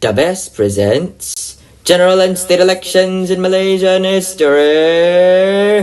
The Best presents General and State Elections in Malaysian History.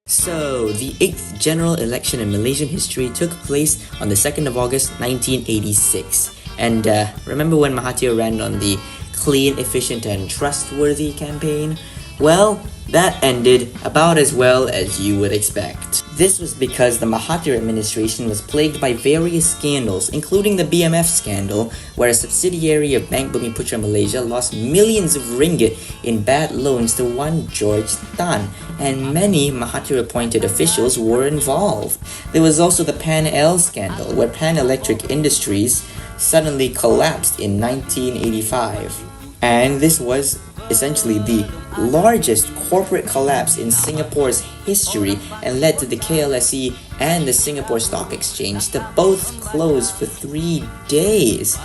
So, the 8th general election in Malaysian history took place on the 2nd of August 1986. And remember when Mahathir ran on the clean, efficient and trustworthy campaign? Well, that ended about as well as you would expect. This was because the Mahathir administration was plagued by various scandals, including the BMF scandal, where a subsidiary of Bank Bumiputra Malaysia lost millions of ringgit in bad loans to one George Tan, and many Mahathir-appointed officials were involved. There was also the Pan-El scandal, where Pan Electric Industries suddenly collapsed in 1985. And this was essentially the largest corporate collapse in Singapore's history and led to the KLSE and the Singapore Stock Exchange to both close for 3 days.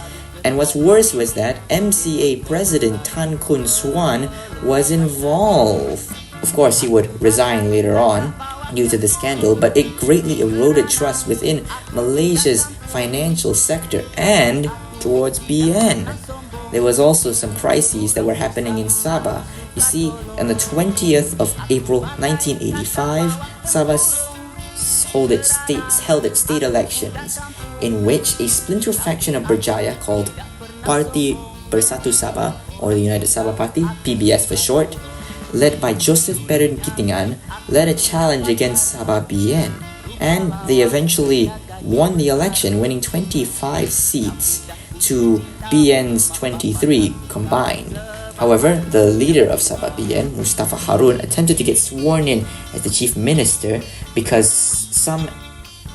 And what's worse was that MCA President Tan Kun Swan was involved. Of course, he would resign later on due to the scandal, but it greatly eroded trust within Malaysia's financial sector and towards BN. There was also some crises that were happening in Sabah. You see, on the 20th of April 1985, Sabah held its state elections, in which a splinter faction of Berjaya called Parti Bersatu Sabah, or the United Sabah Party, PBS for short, led by Joseph Perin Kitingan, led a challenge against Sabah BN, and they eventually won the election, winning 25 seats to BN's 23 combined. However, the leader of Sabah BN, Mustafa Harun, attempted to get sworn in as the chief minister because some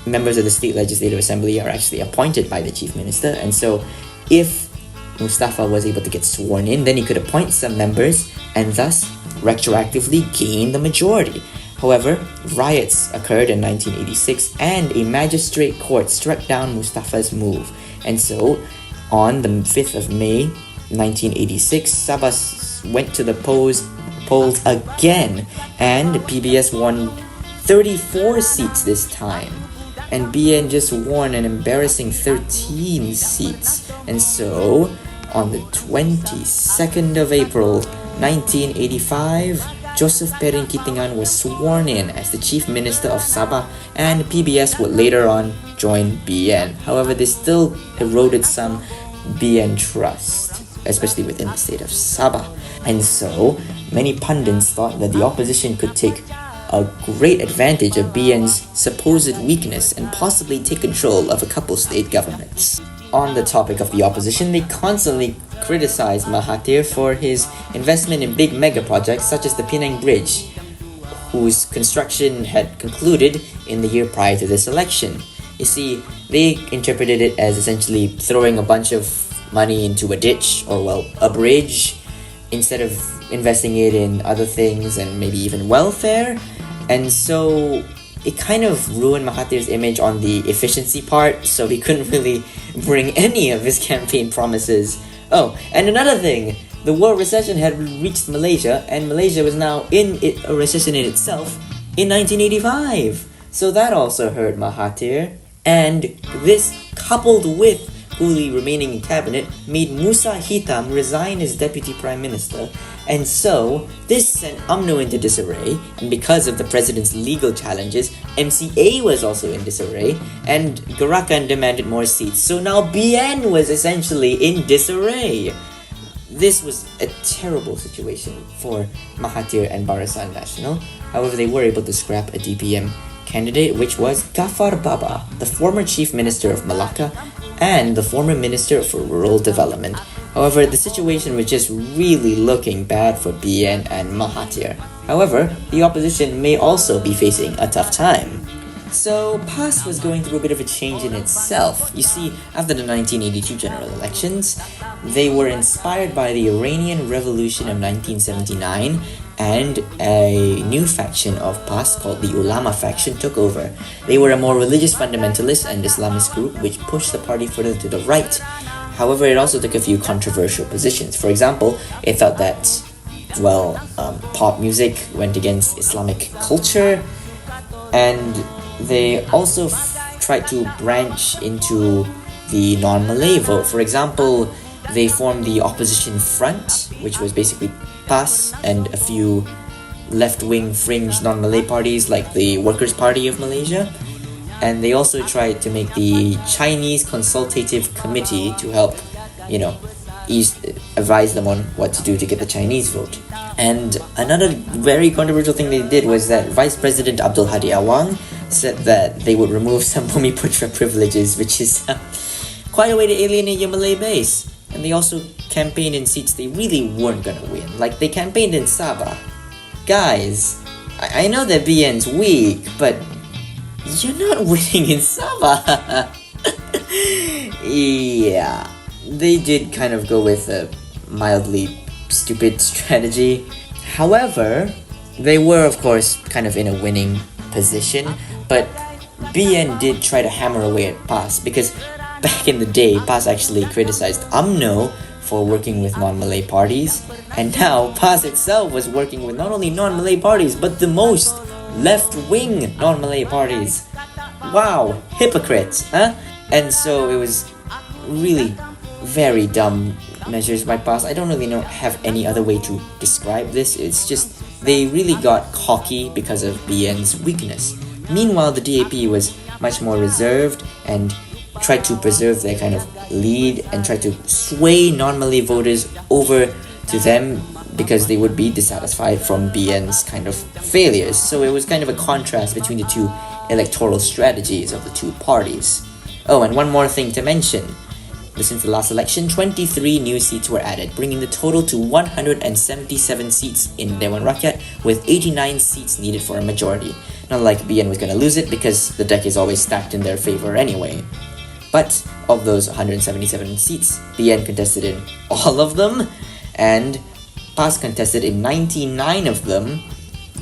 members of the State Legislative Assembly are actually appointed by the chief minister, and so if Mustafa was able to get sworn in, then he could appoint some members and thus retroactively gain the majority. However, riots occurred in 1986 and a magistrate court struck down Mustafa's move, and so on the 5th of May 1986, Sabah went to the polls again, and PBS won 34 seats this time, and BN just won an embarrassing 13 seats. And so, on the 22nd of April 1985, Joseph Perin Kitingan was sworn in as the chief minister of Sabah, and PBS would later on join BN. However, they still eroded some BN trust, especially within the state of Sabah. And so, many pundits thought that the opposition could take a great advantage of BN's supposed weakness and possibly take control of a couple state governments. On the topic of the opposition, they constantly criticized Mahathir for his investment in big mega projects such as the Penang Bridge, whose construction had concluded in the year prior to this election. You see, they interpreted it as essentially throwing a bunch of money into a ditch, or well, a bridge, instead of investing it in other things and maybe even welfare. And so it kind of ruined Mahathir's image on the efficiency part, so he couldn't really bring any of his campaign promises. Oh, and another thing, the world recession had reached Malaysia, and Malaysia was now in a recession in itself in 1985. So that also hurt Mahathir. And this, coupled with Huli remaining in cabinet, made Musa Hitam resign as deputy prime minister. And so, this sent UMNO into disarray, and because of the president's legal challenges, MCA was also in disarray, and Gerakan demanded more seats. So now BN was essentially in disarray. This was a terrible situation for Mahathir and Barisan Nasional. However, they were able to scrap a DPM candidate, which was Ghaffar Baba, the former chief minister of Malacca and the former minister for rural development. However, the situation was just really looking bad for BN and Mahathir. However, the opposition may also be facing a tough time. So, PAS was going through a bit of a change in itself. You see, after the 1982 general elections, they were inspired by the Iranian Revolution of 1979, and a new faction of PAS called the Ulama faction took over. They were a more religious fundamentalist and Islamist group which pushed the party further to the right. However, it also took a few controversial positions. For example, it thought that, pop music went against Islamic culture, and they also tried to branch into the non-Malay vote. For example, They formed the opposition front, which was basically PAS and a few left-wing fringe non-Malay parties like the Workers' Party of Malaysia. And they also tried to make the Chinese Consultative Committee to help, advise them on what to do to get the Chinese vote. And another very controversial thing they did was that Vice President Abdul Hadi Awang said that they would remove some Bumiputra privileges, which is quite a way to alienate your Malay base. And they also campaigned in seats they really weren't gonna win. Like, they campaigned in Sabah. Guys, I know that BN's weak, but you're not winning in Sabah. Yeah, they did kind of go with a mildly stupid strategy. However, they were of course kind of in a winning position, but BN did try to hammer away at PAS because back in the day, PAS actually criticized UMNO for working with non-Malay parties, and now PAS itself was working with not only non-Malay parties but the most left-wing non-Malay parties. Wow, hypocrites, huh? And so it was really very dumb measures by PAS. I don't really have any other way to describe this. It's just they really got cocky because of BN's weakness. Meanwhile, the DAP was much more reserved and tried to preserve their kind of lead and tried to sway non-Malay voters over to them because they would be dissatisfied from BN's kind of failures. So it was kind of a contrast between the two electoral strategies of the two parties. Oh, and one more thing to mention. Since the last election, 23 new seats were added, bringing the total to 177 seats in Dewan Rakyat, with 89 seats needed for a majority. Not like BN was gonna lose it because the deck is always stacked in their favor anyway. But of those 177 seats, BN contested in all of them, and PAS contested in 99 of them,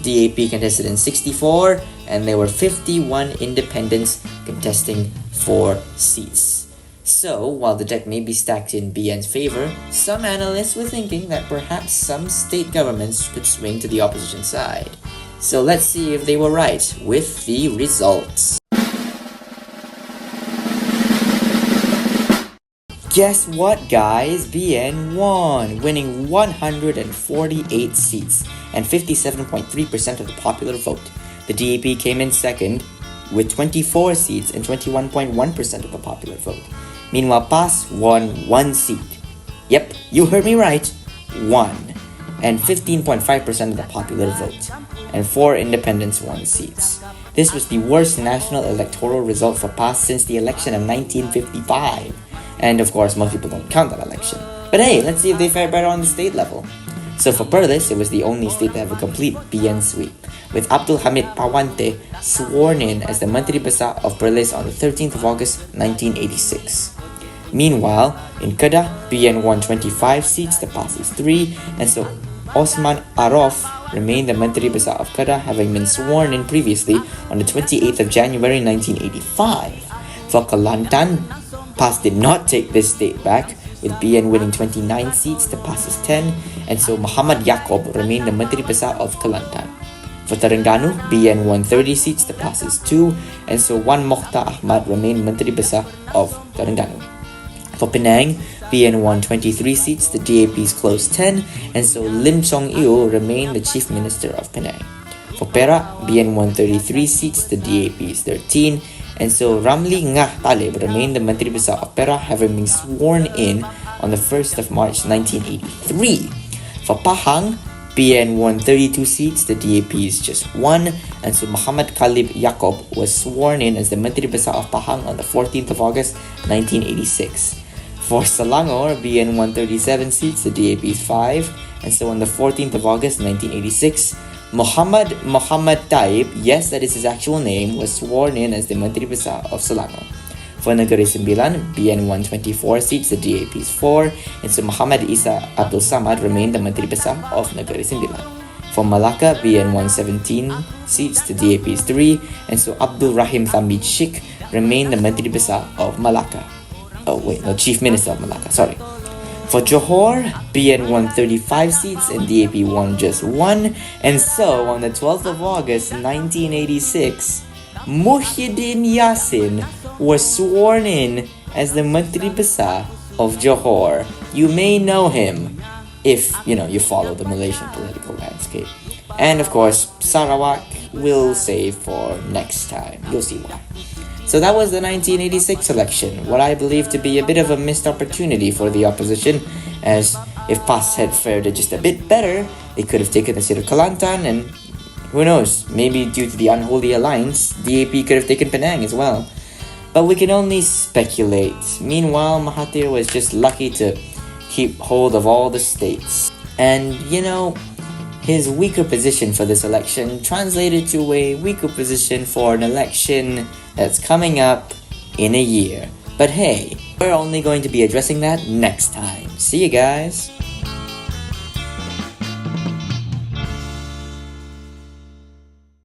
DAP contested in 64, and there were 51 independents contesting 4 seats. So, while the deck may be stacked in BN's favor, some analysts were thinking that perhaps some state governments could swing to the opposition side. So let's see if they were right with the results. Guess what, guys? BN won, winning 148 seats and 57.3% of the popular vote. The DAP came in second with 24 seats and 21.1% of the popular vote. Meanwhile, PAS won 1 seat. Yep, you heard me right, 1. And 15.5% of the popular vote. And 4 independents won seats. This was the worst national electoral result for PAS since the election of 1955. And of course, most people don't count that election. But hey, let's see if they fared better on the state level. So for Perlis, it was the only state to have a complete BN sweep, with Abdul Hamid Pawante sworn in as the Menteri Besar of Perlis on the 13th of August 1986. Meanwhile, in Kedah, BN won 25 seats to PAS's 3, and so Osman Arif remained the Menteri Besar of Kedah, having been sworn in previously on the 28th of January 1985. For Kelantan, PAS did not take this state back, with BN winning 29 seats to PAS's 10, and so Muhammad Yaakob remained the Menteri Besar of Kelantan. For Terengganu, BN won 30 seats to PAS's 2, and so Wan Mokhtar Ahmad remained Menteri Besar of Terengganu. For Penang, BN won 23 seats to DAP's close 10, and so Lim Chong Yu remained the Chief Minister of Penang. For Perak, BN won 33 seats to DAP's 13, and so Ramli Ngah Talib remained the Menteri Besar of Perak, having been sworn in on the 1st of March 1983. For Pahang, BN won 32 seats, the DAP's just 1, and so Muhammad Khalib Yaakob was sworn in as the Menteri Besar of Pahang on the 14th of August 1986. For Selangor, BN won 37 seats, the DAP's 5, and so on the 14th of August 1986, Muhammad Taib, yes, that is his actual name, was sworn in as the Menteri Besar of Selangor. For Negeri Sembilan, BN won 24 seats, the DAP's 4, and so Muhammad Isa Abdul Samad remained the Menteri Besar of Negeri Sembilan. For Malacca, BN won 17 seats, the DAP's 3, and so Abdul Rahim Thamid Sheikh remained the Menteri Besar of Malacca. Chief Minister of Malacca, sorry. For Johor, BN won 35 seats and DAP won just 1. And so, on the 12th of August 1986, Muhyiddin Yassin was sworn in as the Menteri Besar of Johor. You may know him if, you follow the Malaysian political landscape. And of course, Sarawak will save for next time. You'll see why. So that was the 1986 election, what I believe to be a bit of a missed opportunity for the opposition, as if PAS had fared just a bit better, they could have taken the seat of Kelantan, and who knows, maybe due to the unholy alliance, DAP could have taken Penang as well. But we can only speculate. Meanwhile, Mahathir was just lucky to keep hold of all the states. And his weaker position for this election translated to a weaker position for an election that's coming up in a year. But hey, we're only going to be addressing that next time. See you guys!